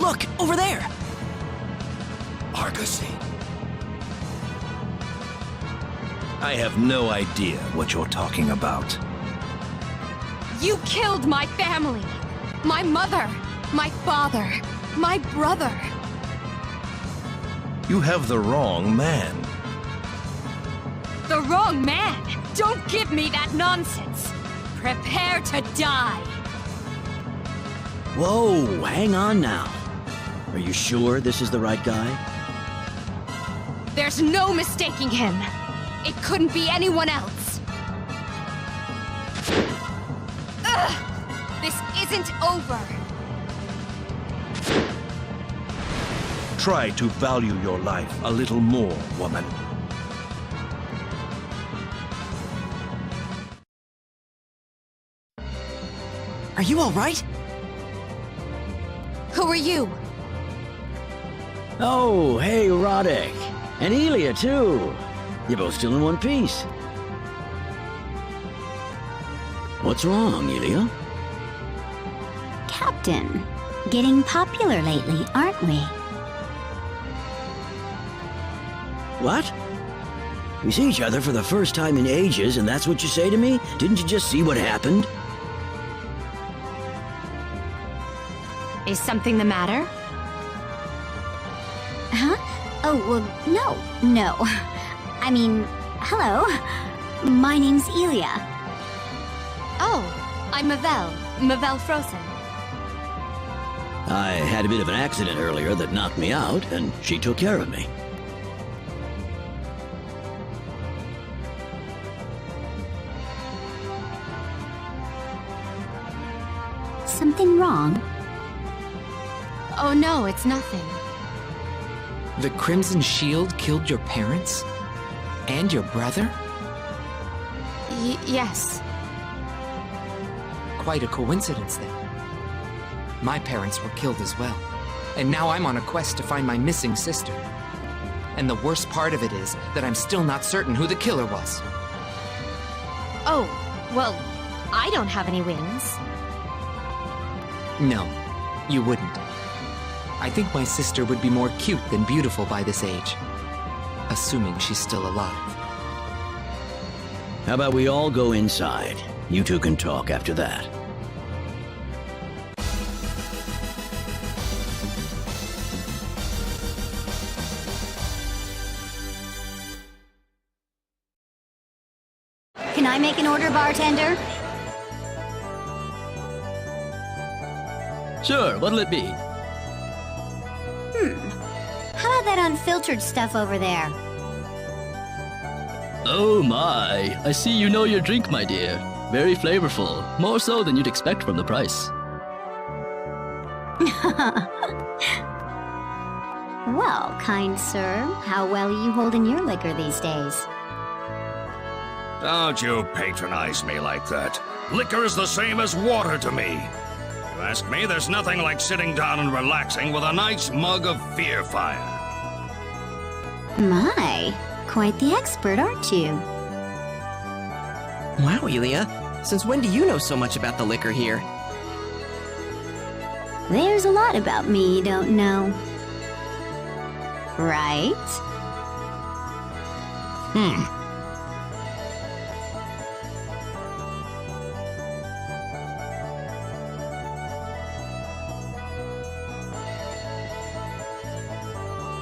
Look, over there! Argosy. I have no idea what you're talking about. You killed my family! My mother! My father! My brother! You have the wrong man. The wrong man! Don't give me that nonsense! Prepare to die! Whoa, hang on now. Are you sure this is the right guy? There's no mistaking him! It couldn't be anyone else! Ugh! This isn't over! Try to value your life a little more, woman. Are you all right? Who are you? Oh, hey, Roddick. And Elia, too. You're both still in one piece. What's wrong, Elia? Captain, getting popular lately, aren't we? What? We see each other for the first time in ages, and that's what you say to me? Didn't you just see what happened? Is something the matter? Huh? Oh, well, no. I mean, hello. My name's Elia. Oh, I'm Mavelle Frozen. I had a bit of an accident earlier that knocked me out, and she took care of me. Something wrong? Oh no, it's nothing. The Crimson Shield killed your parents? And your brother? Yes. Quite a coincidence, then. My parents were killed as well. And now I'm on a quest to find my missing sister. And the worst part of it is that I'm still not certain who the killer was. Oh, well, I don't have any wings. No, you wouldn't. I think my sister would be more cute than beautiful by this age. Assuming she's still alive. How about we all go inside? You two can talk after that. Can I make an order, bartender? Sure, what'll it be? How about that unfiltered stuff over there? Oh my, I see you know your drink, my dear. Very flavorful, more so than you'd expect from the price. Well, kind sir, how well are you holding your liquor these days? Don't you patronize me like that. Liquor is the same as water to me. You ask me, there's nothing like sitting down and relaxing with a nice mug of Fear Fire. My, quite the expert, aren't you? Wow, Elia. Since when do you know so much about the liquor here? There's a lot about me you don't know. Right?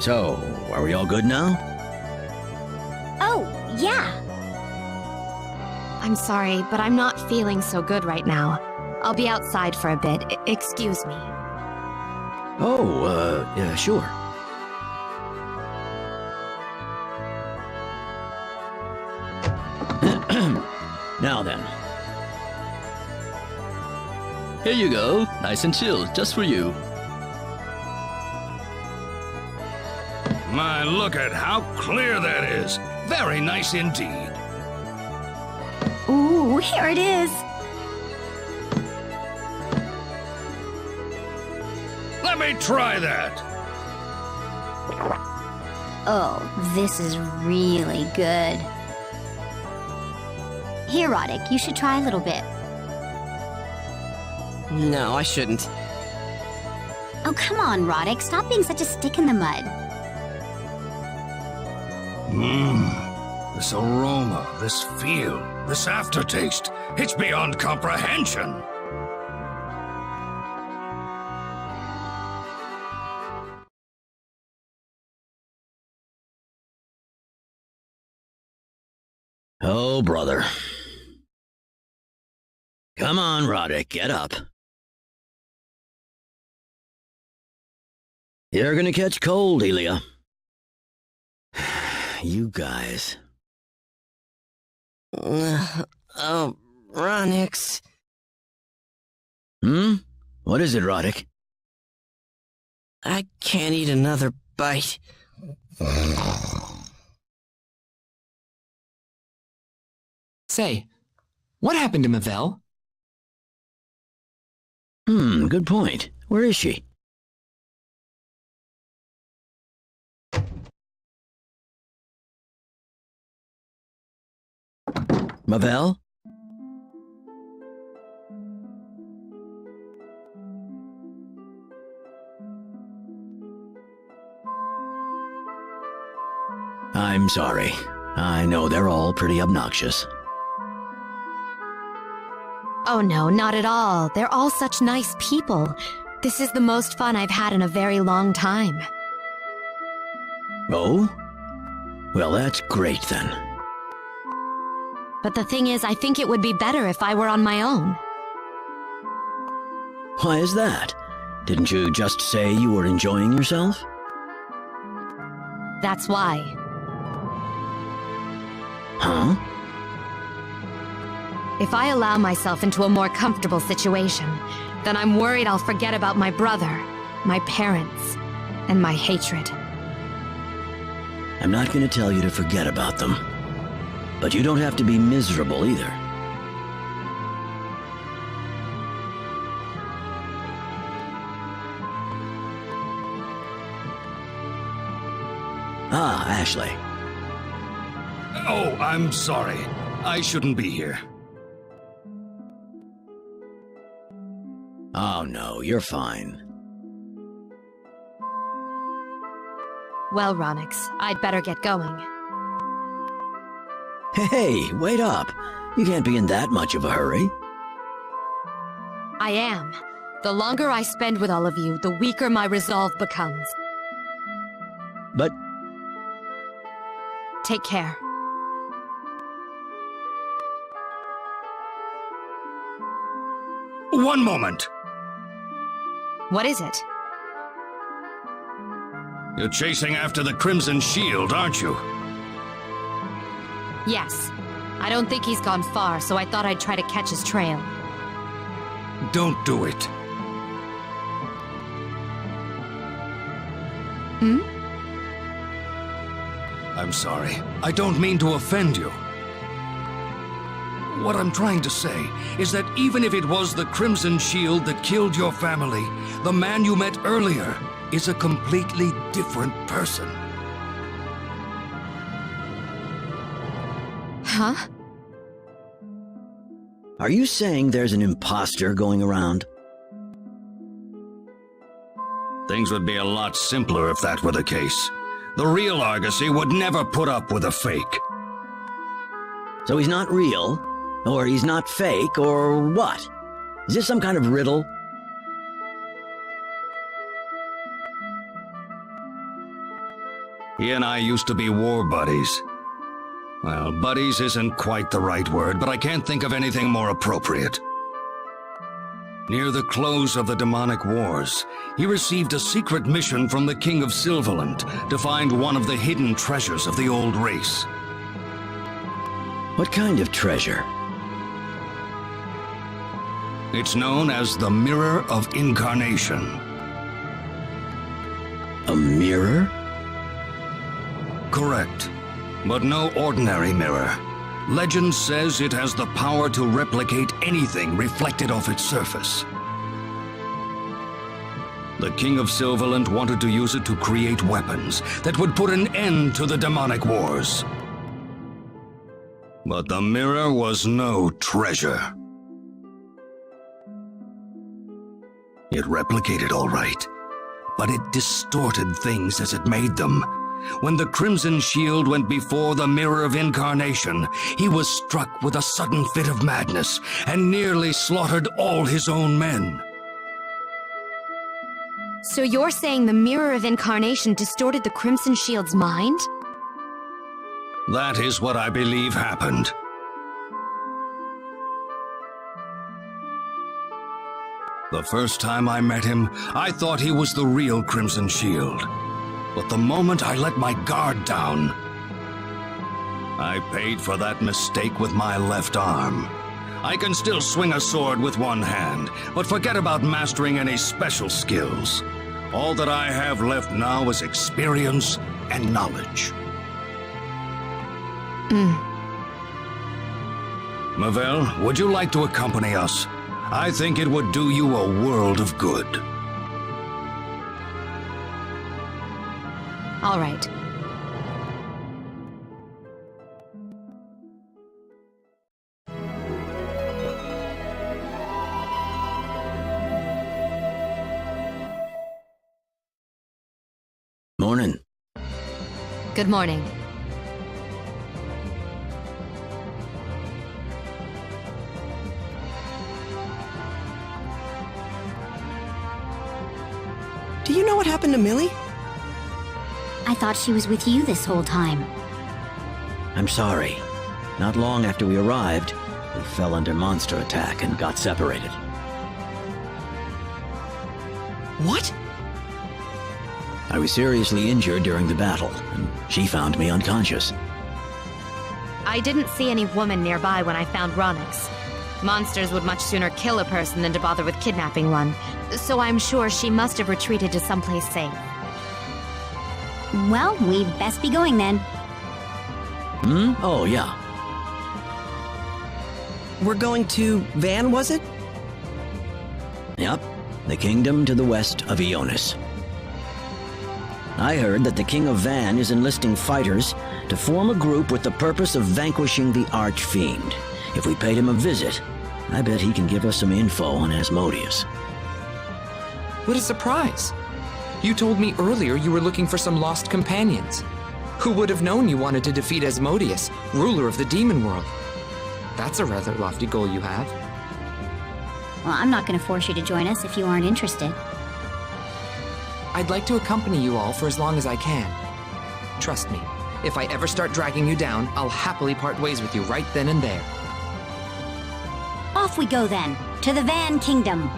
So, are we all good now? Oh, yeah. I'm sorry, but I'm not feeling so good right now. I'll be outside for a bit. Excuse me. Oh, yeah, sure. Now then. Here you go, nice and chilled, just for you. My, look at how clear that is. Very nice indeed. Ooh, here it is. Let me try that. Oh, this is really good. Here, Roddick, you should try a little bit. No, I shouldn't. Oh, come on, Roddick. Stop being such a stick in the mud. This aroma, this feel, this aftertaste, it's beyond comprehension. Oh, brother. Come on, Roddick, get up. You're gonna catch cold, Elia. You guys. Oh, Ronix. What is it, Roddick? I can't eat another bite. Say, what happened to Mavel? Good point. Where is she? Mavel? I'm sorry. I know they're all pretty obnoxious. Oh no, not at all. They're all such nice people. This is the most fun I've had in a very long time. Oh? Well, that's great then. But the thing is, I think it would be better if I were on my own. Why is that? Didn't you just say you were enjoying yourself? That's why. Huh? If I allow myself into a more comfortable situation, then I'm worried I'll forget about my brother, my parents, and my hatred. I'm not going to tell you to forget about them. But you don't have to be miserable either. Ah, Ashley. Oh, I'm sorry. I shouldn't be here. Oh no, you're fine. Well, Ronix, I'd better get going. Hey, wait up. You can't be in that much of a hurry. I am. The longer I spend with all of you, the weaker my resolve becomes. But Take care. One moment. What is it? You're chasing after the Crimson Shield, aren't you? Yes. I don't think he's gone far, so I thought I'd try to catch his trail. Don't do it. I'm sorry. I don't mean to offend you. What I'm trying to say is that even if it was the Crimson Shield that killed your family, the man you met earlier is a completely different person. Huh? are you saying there's an imposter going around? Things would be a lot simpler if that were the case. The real Argosy would never put up with a fake. So he's not real, or he's not fake, or what? Is this some kind of riddle? He and I used to be war buddies. Well, buddies isn't quite the right word, but I can't think of anything more appropriate. Near the close of the demonic wars, he received a secret mission from the King of Silverland to find one of the hidden treasures of the old race. What kind of treasure? It's known as the Mirror of Incarnation. A mirror? Correct. But no ordinary mirror. Legend says it has the power to replicate anything reflected off its surface. The King of Silverland wanted to use it to create weapons that would put an end to the demonic wars. But the mirror was no treasure. It replicated all right, but it distorted things as it made them. When the Crimson Shield went before the Mirror of Incarnation, he was struck with a sudden fit of madness and nearly slaughtered all his own men. So you're saying the Mirror of Incarnation distorted the Crimson Shield's mind? That is what I believe happened. The first time I met him, I thought he was the real Crimson Shield. But the moment I let my guard down, I paid for that mistake with my left arm. I can still swing a sword with one hand, but forget about mastering any special skills. All that I have left now is experience and knowledge. Mavel, would you like to accompany us? I think it would do you a world of good. All right. Morning. Good morning. Do you know what happened to Millie? I thought she was with you this whole time. I'm sorry. Not long after we arrived, we fell under monster attack and got separated. What? I was seriously injured during the battle, and she found me unconscious. I didn't see any woman nearby when I found Ronix. Monsters would much sooner kill a person than to bother with kidnapping one, so I'm sure she must have retreated to someplace safe. Well, we'd best be going then. Oh, yeah. We're going to Van, was it? Yep. The kingdom to the west of Ionis. I heard that the King of Van is enlisting fighters to form a group with the purpose of vanquishing the Archfiend. If we paid him a visit, I bet he can give us some info on Asmodeus. What a surprise! You told me earlier you were looking for some lost companions. Who would have known you wanted to defeat Asmodeus, ruler of the demon world? That's a rather lofty goal you have. Well, I'm not going to force you to join us if you aren't interested. I'd like to accompany you all for as long as I can. Trust me, if I ever start dragging you down, I'll happily part ways with you right then and there. Off we go then, to the Van Kingdom.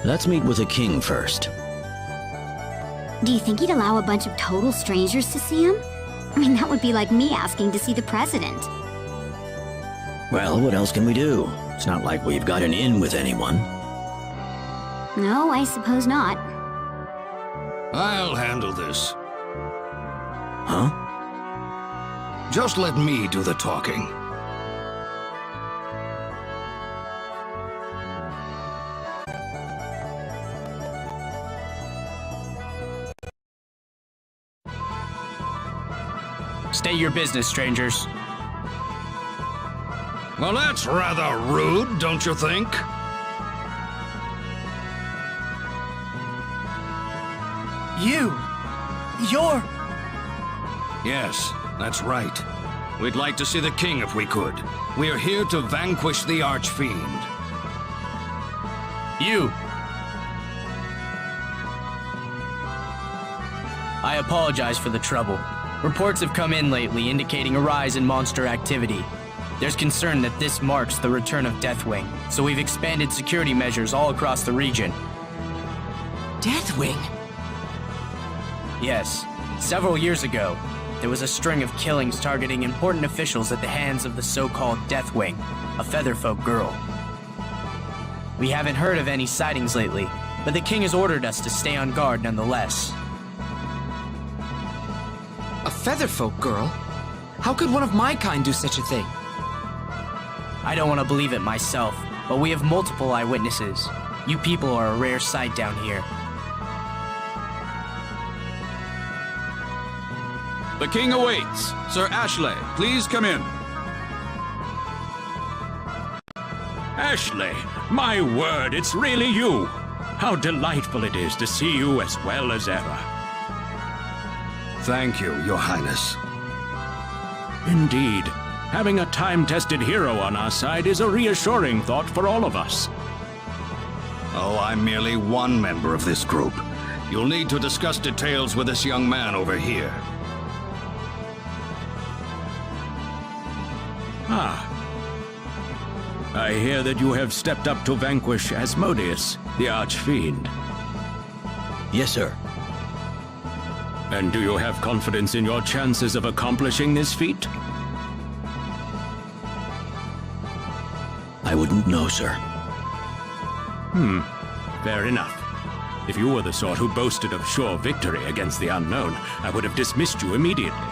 Let's meet with the king first. Do you think he'd allow a bunch of total strangers to see him? I mean, that would be like me asking to see the president. Well, what else can we do? It's not like we've got an in with anyone. No, I suppose not. I'll handle this. Huh? Just let me do the talking. State your business, strangers. Well, that's rather rude, don't you think? You're... Yes, that's right. We'd like to see the king if we could. We are here to vanquish the Archfiend. You! I apologize for the trouble. Reports have come in lately indicating a rise in monster activity. There's concern that this marks the return of Deathwing, so we've expanded security measures all across the region. Deathwing? Yes. Several years ago, there was a string of killings targeting important officials at the hands of the so-called Deathwing, a Featherfolk girl. We haven't heard of any sightings lately, but the king has ordered us to stay on guard nonetheless. A Featherfolk girl? How could one of my kind do such a thing? I don't want to believe it myself, but we have multiple eyewitnesses. You people are a rare sight down here. The king awaits. Sir Ashley, please come in. Ashley, my word, it's really you. How delightful it is to see you as well as ever. Thank you, Your Highness. Indeed. Having a time-tested hero on our side is a reassuring thought for all of us. Oh, I'm merely one member of this group. You'll need to discuss details with this young man over here. Ah. I hear that you have stepped up to vanquish Asmodeus, the Archfiend. Yes, sir. And do you have confidence in your chances of accomplishing this feat? I wouldn't know, sir. Fair enough. If you were the sort who boasted of sure victory against the unknown, I would have dismissed you immediately.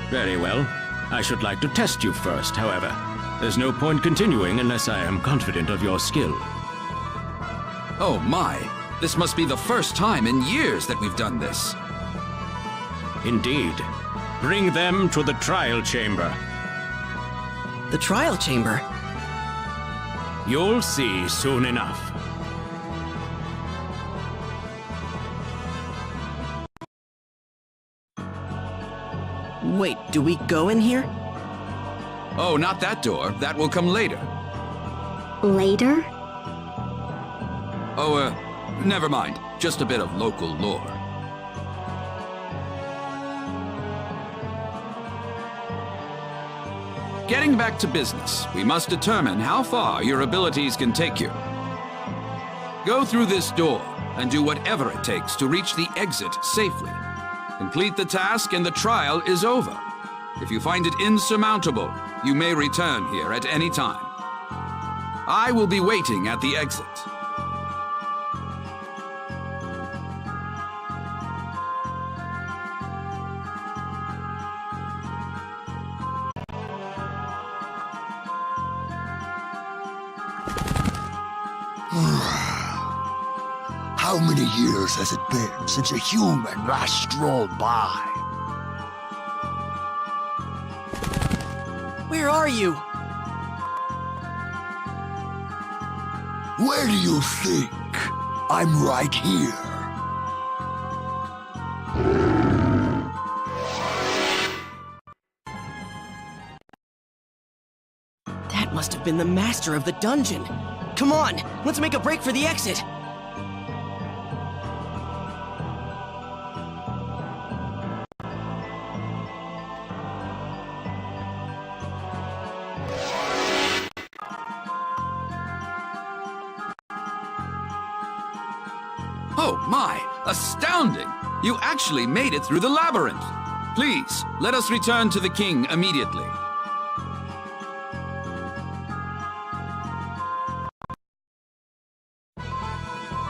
Very well. I should like to test you first, however. There's no point continuing unless I am confident of your skill. Oh my, this must be the first time in years that we've done this. Indeed. Bring them to the trial chamber. The trial chamber? You'll see soon enough. Wait, do we go in here? Oh, not that door. That will come later. Later? Oh, never mind. Just a bit of local lore. Getting back to business, we must determine how far your abilities can take you. Go through this door and do whatever it takes to reach the exit safely. Complete the task and the trial is over. If you find it insurmountable, you may return here at any time. I will be waiting at the exit. How many years has it been since a human last strolled by? Where are you? Where do you think? I'm right here. That must have been the master of the dungeon. Come on, let's make a break for the exit. Oh my, astounding! You actually made it through the labyrinth. Please, let us return to the king immediately.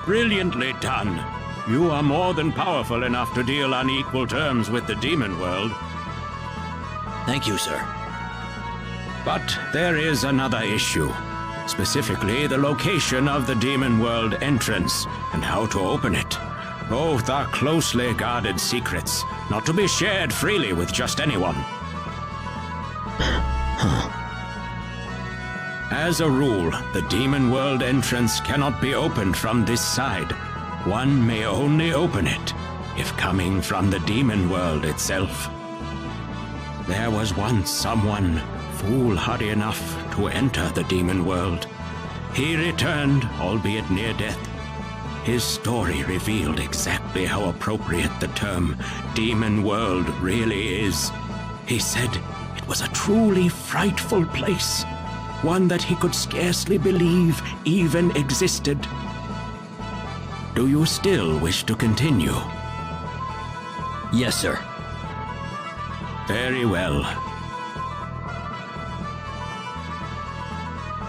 Brilliantly done. You are more than powerful enough to deal on equal terms with the demon world. Thank you, sir. But there is another issue. Specifically, the location of the demon world entrance and how to open it. Both are closely guarded secrets, not to be shared freely with just anyone. As a rule, the demon world entrance cannot be opened from this side. One may only open it if coming from the demon world itself. There was once someone foolhardy enough to enter the demon world. He returned, albeit near death. His story revealed exactly how appropriate the term demon world really is. He said it was a truly frightful place, one that he could scarcely believe even existed. Do you still wish to continue? Yes, sir. Very well.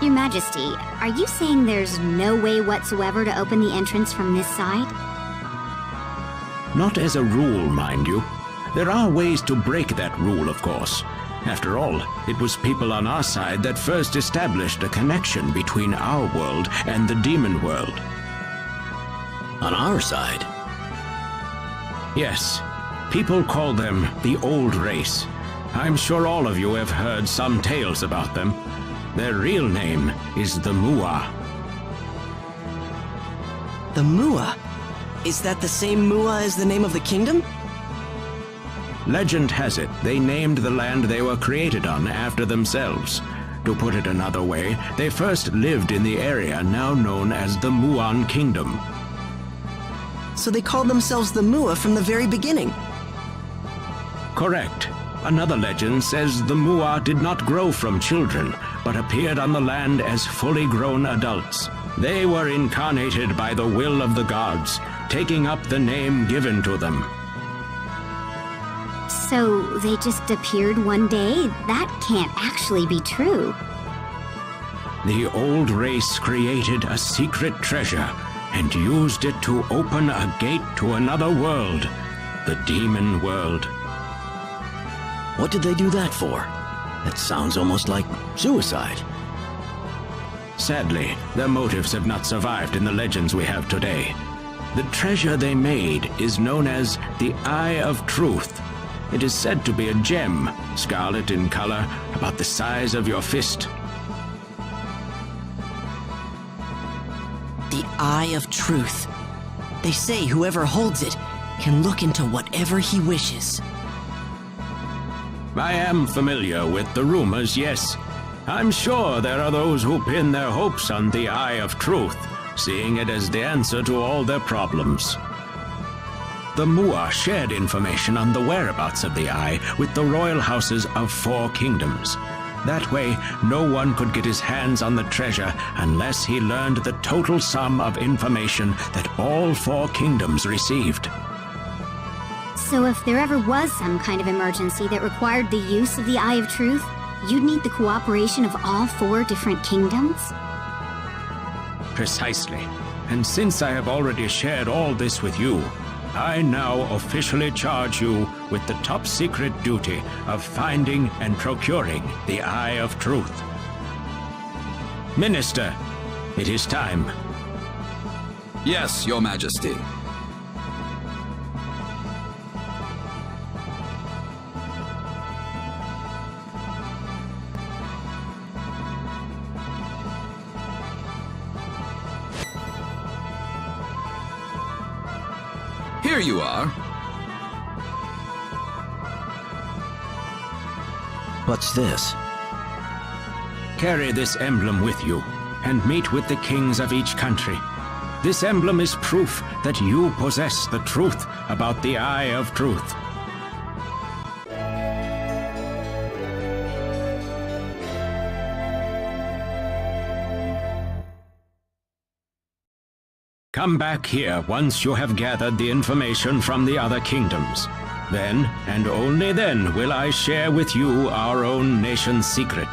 Your Majesty, are you saying there's no way whatsoever to open the entrance from this side? Not as a rule, mind you. There are ways to break that rule, of course. After all, it was people on our side that first established a connection between our world and the demon world. On our side? Yes. People call them the Old Race. I'm sure all of you have heard some tales about them. Their real name is the Mua. The Mua? Is that the same Mua as the name of the kingdom? Legend has it they named the land they were created on after themselves. To put it another way, they first lived in the area now known as the Muan Kingdom. So they called themselves the Mua from the very beginning. Correct. Another legend says the Mua did not grow from children, but appeared on the land as fully grown adults. They were incarnated by the will of the gods, taking up the name given to them. So they just appeared one day? That can't actually be true. The Old Race created a secret treasure and used it to open a gate to another world, the demon world. What did they do that for? That sounds almost like suicide. Sadly, their motives have not survived in the legends we have today. The treasure they made is known as the Eye of Truth. It is said to be a gem, scarlet in color, about the size of your fist. The Eye of Truth. They say whoever holds it can look into whatever he wishes. I am familiar with the rumors, yes. I'm sure there are those who pin their hopes on the Eye of Truth, seeing it as the answer to all their problems. The Mua shared information on the whereabouts of the Eye with the royal houses of 4 kingdoms. That way, no one could get his hands on the treasure unless he learned the total sum of information that all 4 kingdoms received. So if there ever was some kind of emergency that required the use of the Eye of Truth, you'd need the cooperation of all 4 different kingdoms? Precisely. And since I have already shared all this with you, I now officially charge you with the top secret duty of finding and procuring the Eye of Truth. Minister, it is time. Yes, Your Majesty. Here you are. What's this? Carry this emblem with you, and meet with the kings of each country. This emblem is proof that you possess the truth about the Eye of Truth. Come back here once you have gathered the information from the other kingdoms. Then, and only then, will I share with you our own nation's secret.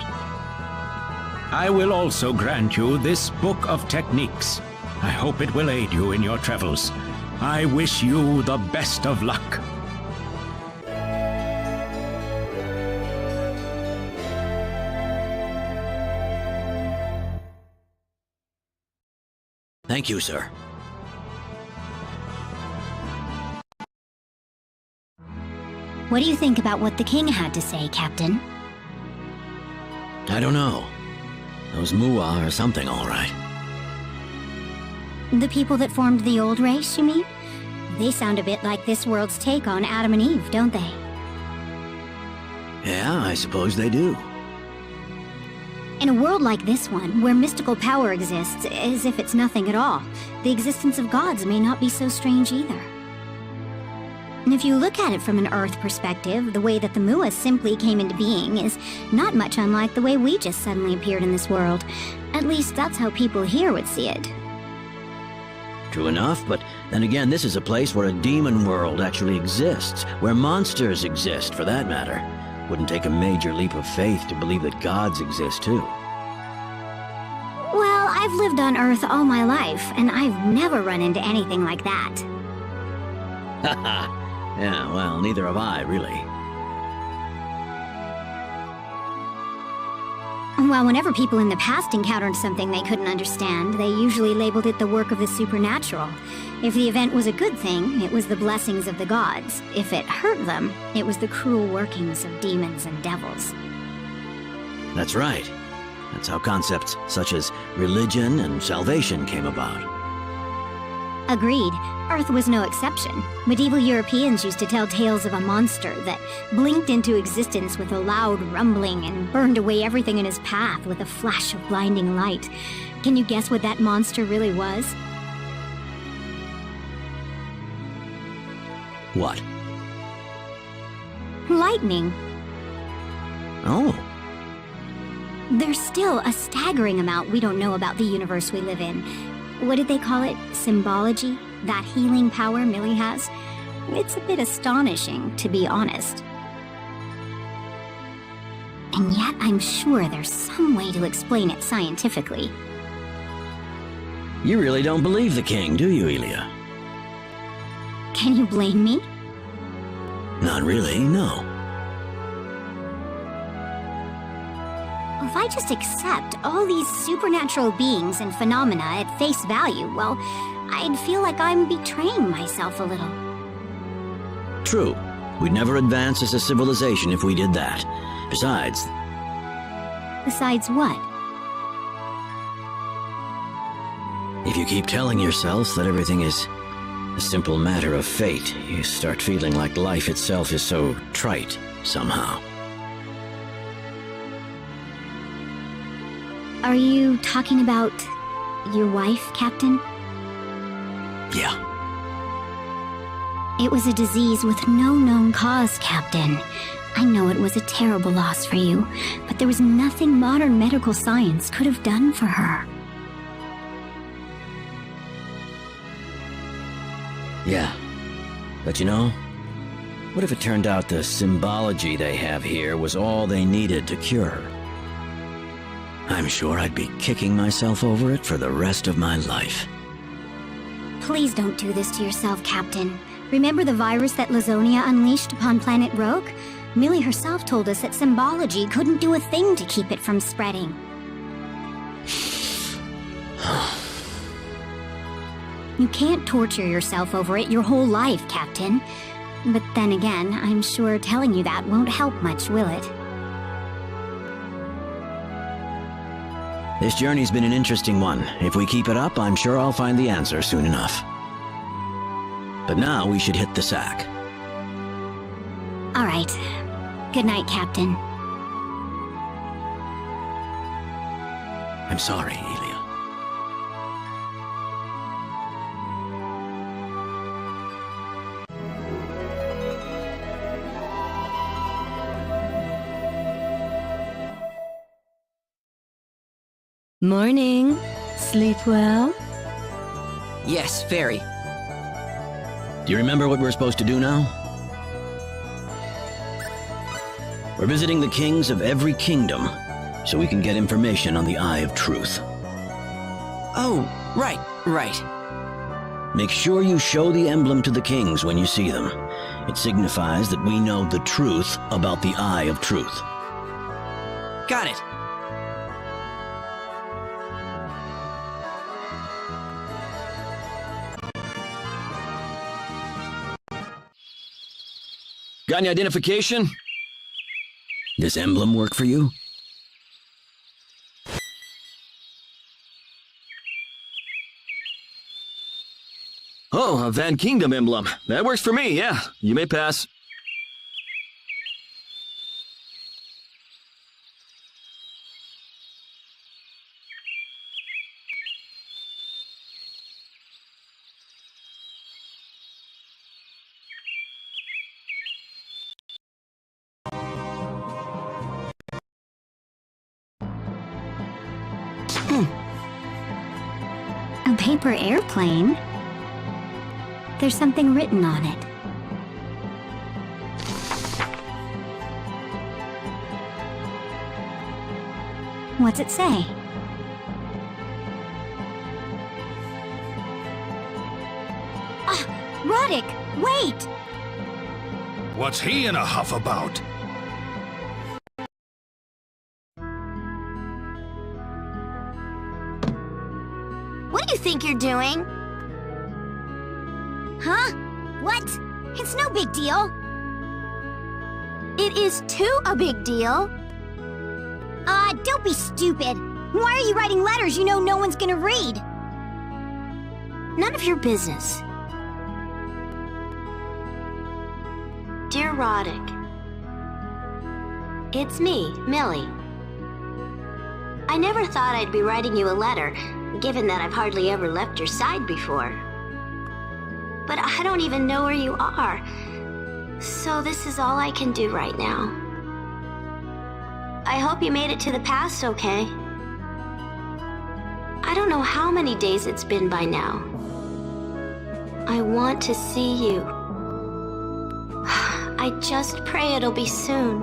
I will also grant you this book of techniques. I hope it will aid you in your travels. I wish you the best of luck. Thank you, sir. What do you think about what the king had to say, Captain? I don't know. Those Mua are something, all right. The people that formed the old race, you mean? They sound a bit like this world's take on Adam and Eve, don't they? Yeah, I suppose they do. In a world like this one, where mystical power exists as if it's nothing at all, the existence of gods may not be so strange either. And if you look at it from an Earth perspective, the way that the Mua simply came into being is not much unlike the way we just suddenly appeared in this world. At least that's how people here would see it. True enough, but then again, this is a place where a demon world actually exists, where monsters exist, for that matter. Wouldn't take a major leap of faith to believe that gods exist, too. Well, I've lived on Earth all my life, and I've never run into anything like that. Haha. Yeah, well, neither have I, really. Well, whenever people in the past encountered something they couldn't understand, they usually labeled it the work of the supernatural. If the event was a good thing, it was the blessings of the gods. If it hurt them, it was the cruel workings of demons and devils. That's right. That's how concepts such as religion and salvation came about. Agreed. Earth was no exception. Medieval Europeans used to tell tales of a monster that blinked into existence with a loud rumbling and burned away everything in his path with a flash of blinding light. Can you guess what that monster really was? What? Lightning. Oh. There's still a staggering amount we don't know about the universe we live in. What did they call it? Symbology? That healing power Millie has? It's a bit astonishing, to be honest. And yet I'm sure there's some way to explain it scientifically. You really don't believe the king, do you, Elia? Can you blame me? Not really, no. If I just accept all these supernatural beings and phenomena at face value, well, I'd feel like I'm betraying myself a little. True. We'd never advance as a civilization if we did that. Besides... Besides what? If you keep telling yourself that everything is a simple matter of fate, you start feeling like life itself is so trite, somehow. Are you talking about your wife, Captain? Yeah. It was a disease with no known cause, Captain. I know it was a terrible loss for you, but there was nothing modern medical science could have done for her. Yeah. But you know, what if it turned out the symbology they have here was all they needed to cure her? I'm sure I'd be kicking myself over it for the rest of my life. Please don't do this to yourself, Captain. Remember the virus that Lazonia unleashed upon planet Rogue? Millie herself told us that symbology couldn't do a thing to keep it from spreading. You can't torture yourself over it your whole life, Captain. But then again, I'm sure telling you that won't help much, will it? This journey's been an interesting one. If we keep it up, I'm sure I'll find the answer soon enough. But now we should hit the sack. All right. Good night, Captain. I'm sorry, Elia. Morning. Sleep well? Yes, very. Do you remember what we're supposed to do now? We're visiting the kings of every kingdom, so we can get information on the Eye of Truth. Oh, right. Make sure you show the emblem to the kings when you see them. It signifies that we know the truth about the Eye of Truth. Got it. Got any identification? This emblem work for you? Oh, a Van Kingdom emblem. That works for me, yeah. You may pass. A paper airplane? There's something written on it. What's it say? Ah, Roddick, wait! What's he in a huff about? think you're doing? Huh? What? It's no big deal. It is too a big deal. Don't be stupid. Why are you writing letters you know no one's gonna read? None of your business. Dear Roddick, it's me, Millie. I never thought I'd be writing you a letter, given that I've hardly ever left your side before. But I don't even know where you are, so this is all I can do right now. I hope you made it to the past okay. I don't know how many days it's been by now. I want to see you. I just pray it'll be soon.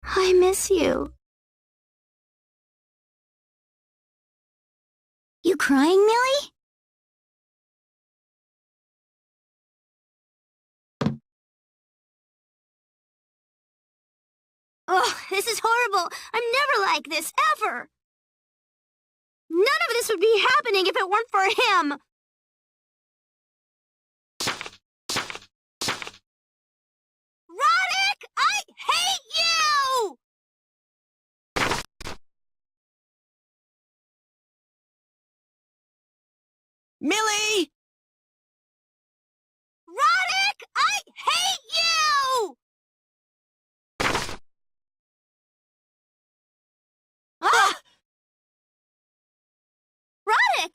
I miss you. You crying, Millie? Oh, this is horrible. I'm never like this, ever. None of this would be happening if it weren't for him. Roddick, I hate you! Millie! Roddick, I hate you! Ah! Roddick!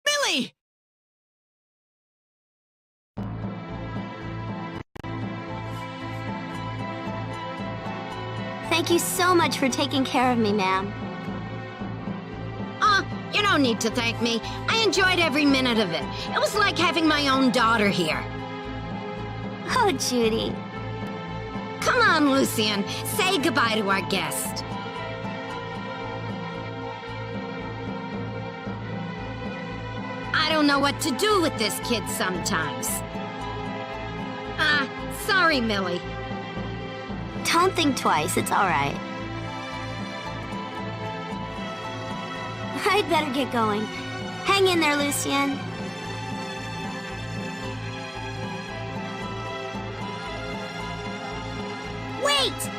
Millie! Thank you so much for taking care of me, ma'am. You don't need to thank me. I enjoyed every minute of it. It was like having my own daughter here. Oh, Judy. Come on, Lucien. Say goodbye to our guest. I don't know what to do with this kid sometimes. Sorry, Millie. Don't think twice, it's all right. I'd better get going. Hang in there, Lucien. Wait!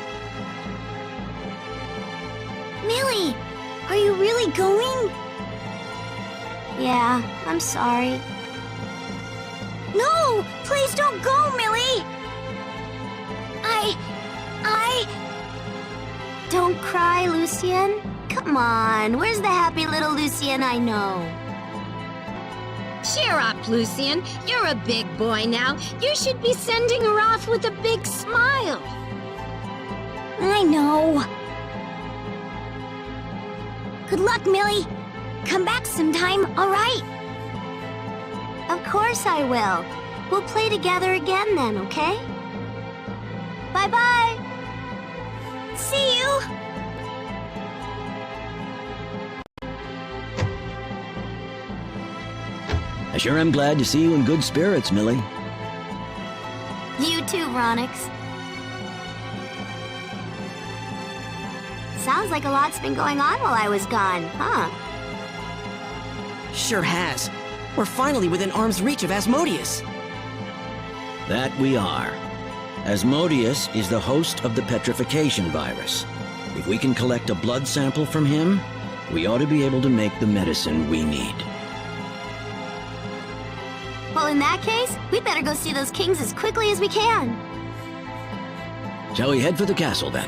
Millie, are you really going? Yeah, I'm sorry. No! Please don't go, Millie! Don't cry, Lucien. Come on, where's the happy little Lucien I know? Cheer up, Lucien. You're a big boy now. You should be sending her off with a big smile. I know. Good luck, Millie. Come back sometime, all right? Of course I will. We'll play together again then, okay? Bye-bye. See you. I sure am glad to see you in good spirits, Millie. You too, Ronix. Sounds like a lot's been going on while I was gone, huh? Sure has. We're finally within arm's reach of Asmodeus. That we are. Asmodeus is the host of the petrification virus. If we can collect a blood sample from him, we ought to be able to make the medicine we need. Well, in that case, we'd better go see those kings as quickly as we can. Shall we head for the castle, then?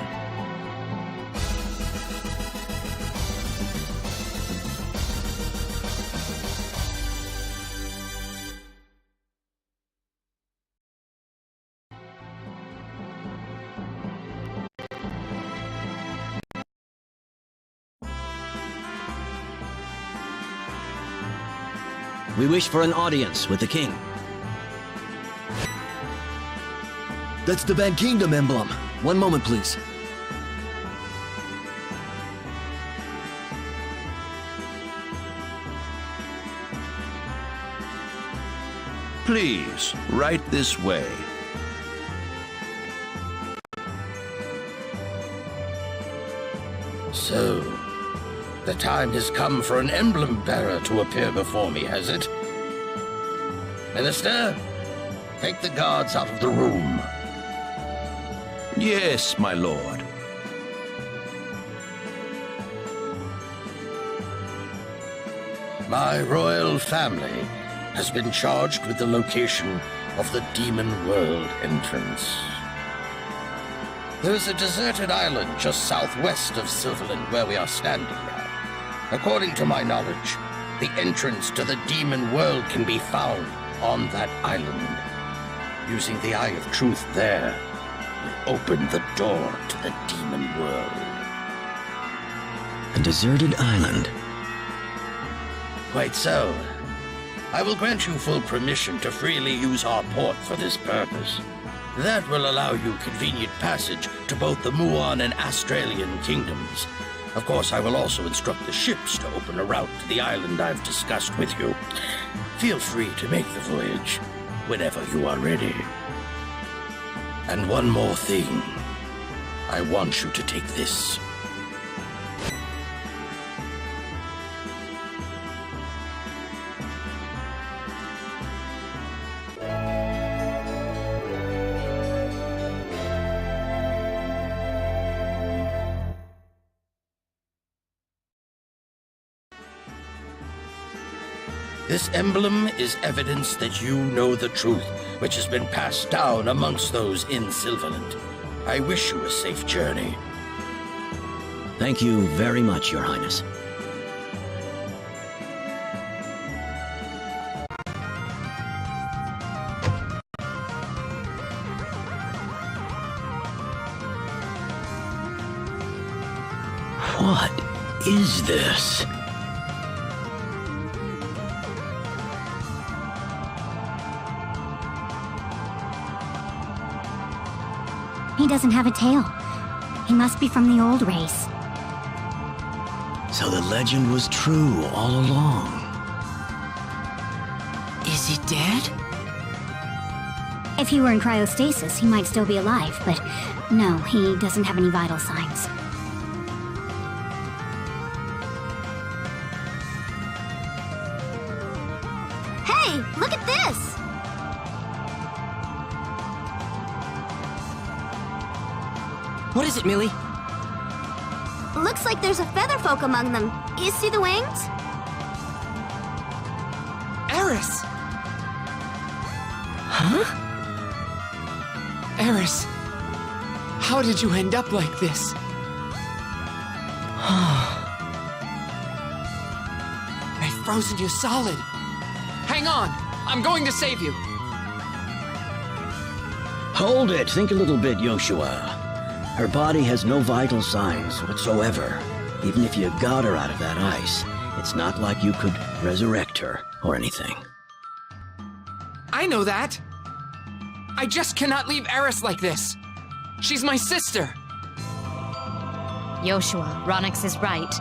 We wish for an audience with the king. That's the Van Kingdom emblem. One moment, please. Please, right this way. So, the time has come for an emblem bearer to appear before me, has it? Minister, take the guards out of the room. Yes, my lord. My royal family has been charged with the location of the Demon World entrance. There is a deserted island just southwest of Silverland where we are standing now. According to my knowledge, the entrance to the Demon World can be found on that island. Using the Eye of Truth there will open the door to the Demon World. A deserted island. Quite so. I will grant you full permission to freely use our port for this purpose. That will allow you convenient passage to both the Muon and Australian kingdoms. Of course, I will also instruct the ships to open a route to the island I've discussed with you. Feel free to make the voyage whenever you are ready. And one more thing. I want you to take this. This emblem is evidence that you know the truth, which has been passed down amongst those in Silverland. I wish you a safe journey. Thank you very much, Your Highness. What is this? He doesn't have a tail. He must be from the old race. So the legend was true all along. Is he dead? If he were in cryostasis, he might still be alive, but no, he doesn't have any vital signs. Hey, look at this! What is it, Millie? Looks like there's a featherfolk among them. You see the wings? Eris! Huh? Eris, how did you end up like this? They've frozen you solid. Hang on, I'm going to save you. Hold it. Think a little bit, Joshua. Her body has no vital signs whatsoever. Even if you got her out of that ice, it's not like you could resurrect her or anything. I know that. I just cannot leave Eris like this. She's my sister. Joshua, Ronix is right.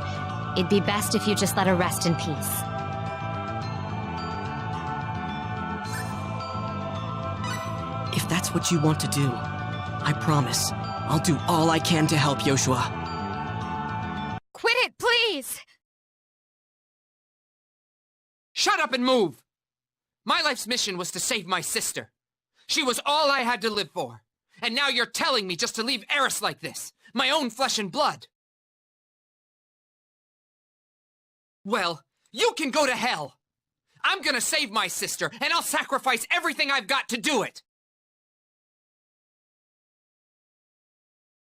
It'd be best if you just let her rest in peace. If that's what you want to do, I promise, I'll do all I can to help Joshua. Quit it, please! Shut up and move! My life's mission was to save my sister. She was all I had to live for. And now you're telling me just to leave Eris like this, my own flesh and blood. Well, you can go to hell. I'm gonna save my sister, and I'll sacrifice everything I've got to do it.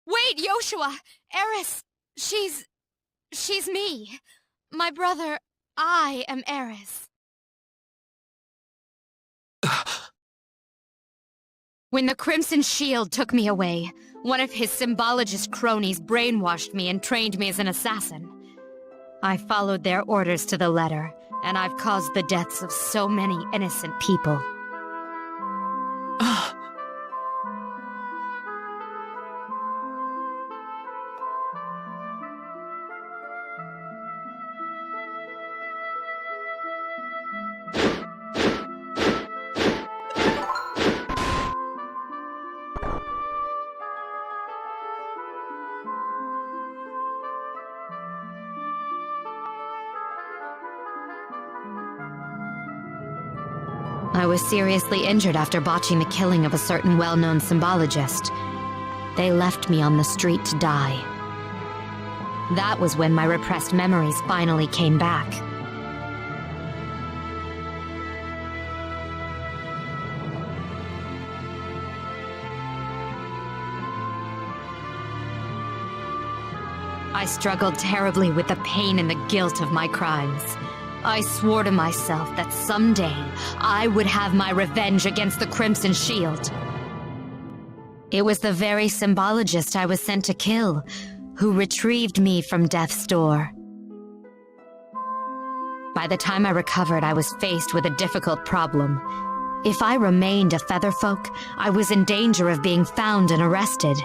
Wait, Joshua! Eris, she's me. My brother, I am Eris. When the Crimson Shield took me away, one of his symbologist cronies brainwashed me and trained me as an assassin. I followed their orders to the letter, and I've caused the deaths of so many innocent people. I was seriously injured after botching the killing of a certain well-known symbologist. They left me on the street to die. That was when my repressed memories finally came back. I struggled terribly with the pain and the guilt of my crimes. I swore to myself that someday I would have my revenge against the Crimson Shield. It was the very symbologist I was sent to kill who retrieved me from death's door. By the time I recovered, I was faced with a difficult problem. If I remained a Featherfolk, I was in danger of being found and arrested.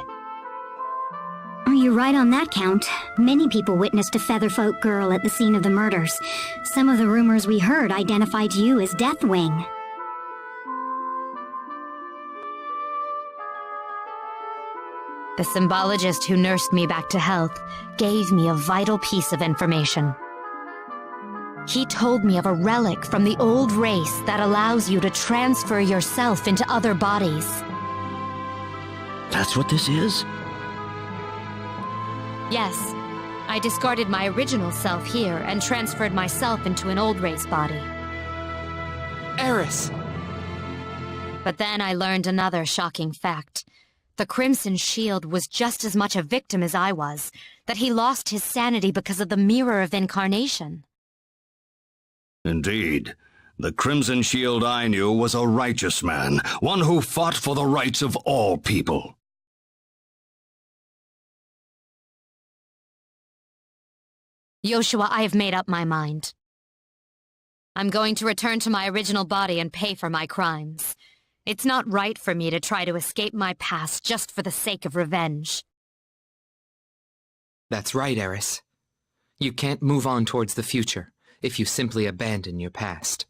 You're right on that count. Many people witnessed a Featherfolk girl at the scene of the murders. Some of the rumors we heard identified you as Deathwing. The symbologist who nursed me back to health gave me a vital piece of information. He told me of a relic from the old race that allows you to transfer yourself into other bodies. That's what this is? Yes. I discarded my original self here and transferred myself into an old race body. Eris! But then I learned another shocking fact. The Crimson Shield was just as much a victim as I was, that he lost his sanity because of the Mirror of Incarnation. Indeed. The Crimson Shield I knew was a righteous man, one who fought for the rights of all people. Yoshua, I have made up my mind. I'm going to return to my original body and pay for my crimes. It's not right for me to try to escape my past just for the sake of revenge. That's right, Eris. You can't move on towards the future if you simply abandon your past.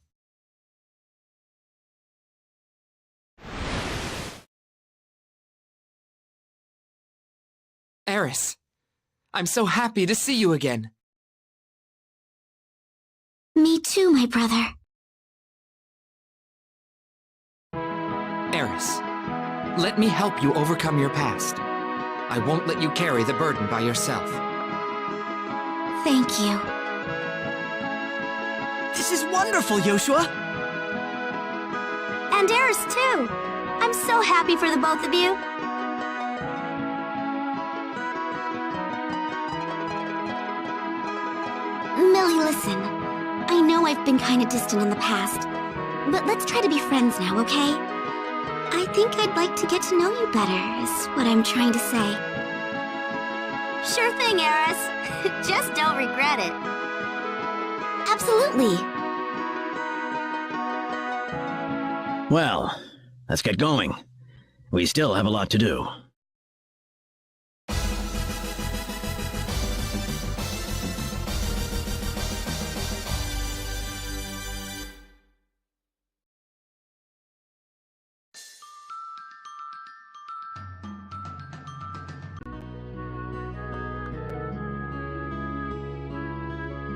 Eris, I'm so happy to see you again. Me too, my brother. Eris, let me help you overcome your past. I won't let you carry the burden by yourself. Thank you. This is wonderful, Yoshua! And Eris, too. I'm so happy for the both of you. Millie, listen. I know I've been kind of distant in the past, but let's try to be friends now, okay? I think I'd like to get to know you better, is what I'm trying to say. Sure thing, Eris. Just don't regret it. Absolutely. Well, let's get going. We still have a lot to do.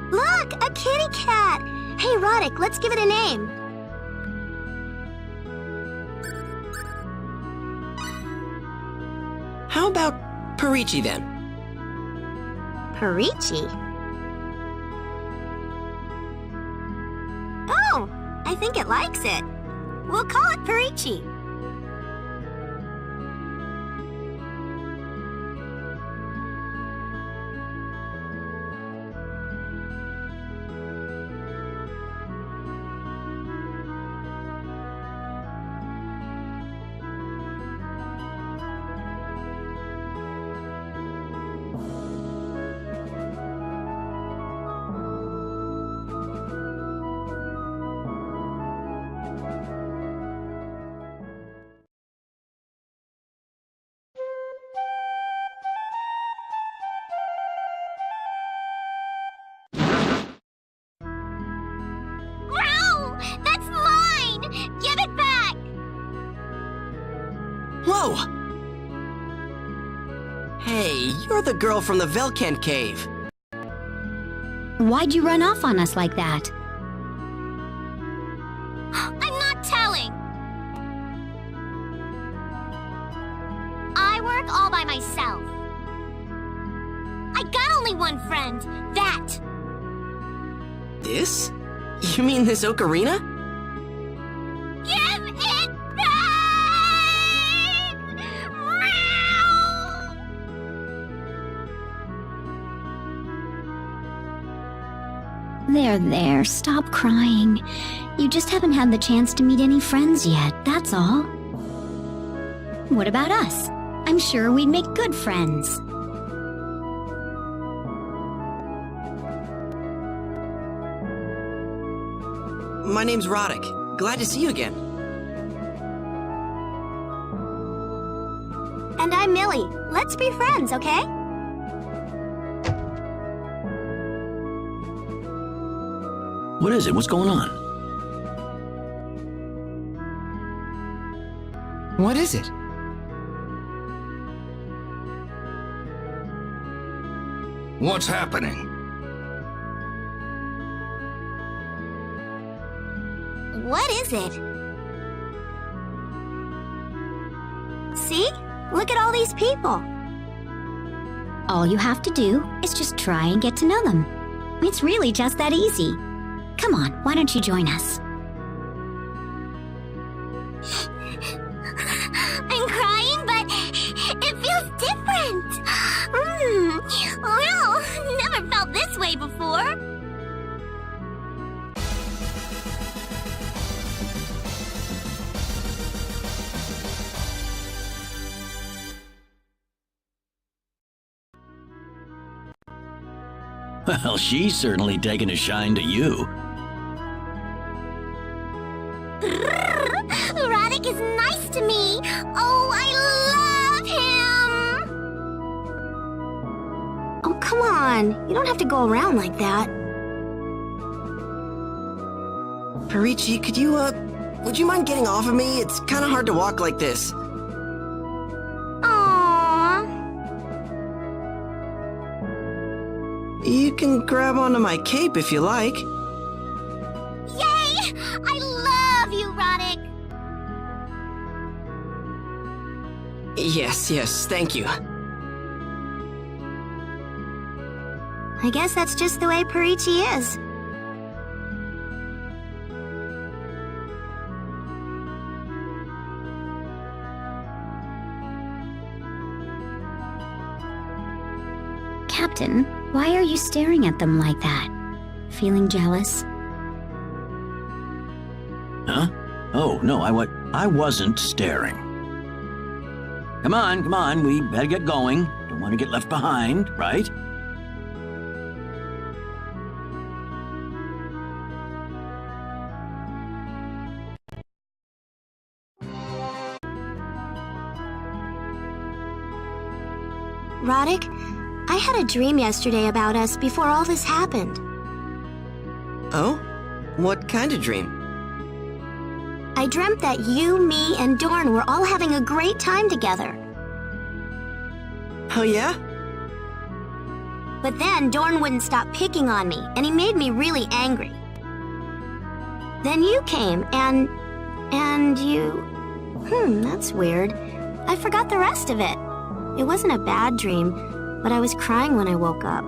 Look, a kitty cat! Hey, Roddick, let's give it a name. How about Perichi, then? Perichi? Oh, I think it likes it. We'll call it Perichi. Whoa! Hey, you're the girl from the Velkant cave. Why'd you run off on us like that? I'm not telling! back all by myself. I got only one friend. That. This? You mean this ocarina? Give it back! There, stop crying. You just haven't had the chance to meet any friends yet, that's all. What about us? I'm sure we'd make good friends. My name's Roddick. Glad to see you again. And I'm Millie. Let's be friends, okay? What is it? What's going on? What is it? What's happening? What is it? See? Look at all these people. All you have to do is just try and get to know them. It's really just that easy. Come on, why don't you join us? I'm crying, but it feels different. Well, never felt this way before. Well, she's certainly taken a shine to you. Roddick is nice to me. Oh, I love him. Oh, come on. You don't have to go around like that. Perici, could you, would you mind getting off of me? It's kind of hard to walk like this. Aww. You can grab onto my cape if you like. Yay! I love you, Roddick. Yes, thank you. I guess that's just the way Perici is. Captain, why are you staring at them like that? Feeling jealous? Huh? Oh, no, I wasn't staring. Come on, we better get going. Don't want to get left behind, right? Roddick, I had a dream yesterday about us before all this happened. Oh? What kind of dream? I dreamt that you, me, and Dorn were all having a great time together. Oh, yeah? But then Dorn wouldn't stop picking on me, and he made me really angry. Then you came, and you... that's weird. I forgot the rest of it. It wasn't a bad dream, but I was crying when I woke up.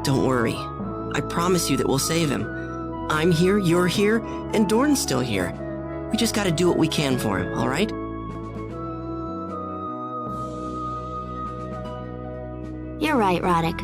Don't worry. I promise you that we'll save him. I'm here, you're here, and Dorn's still here. We just gotta do what we can for him, alright? You're right, Roddick.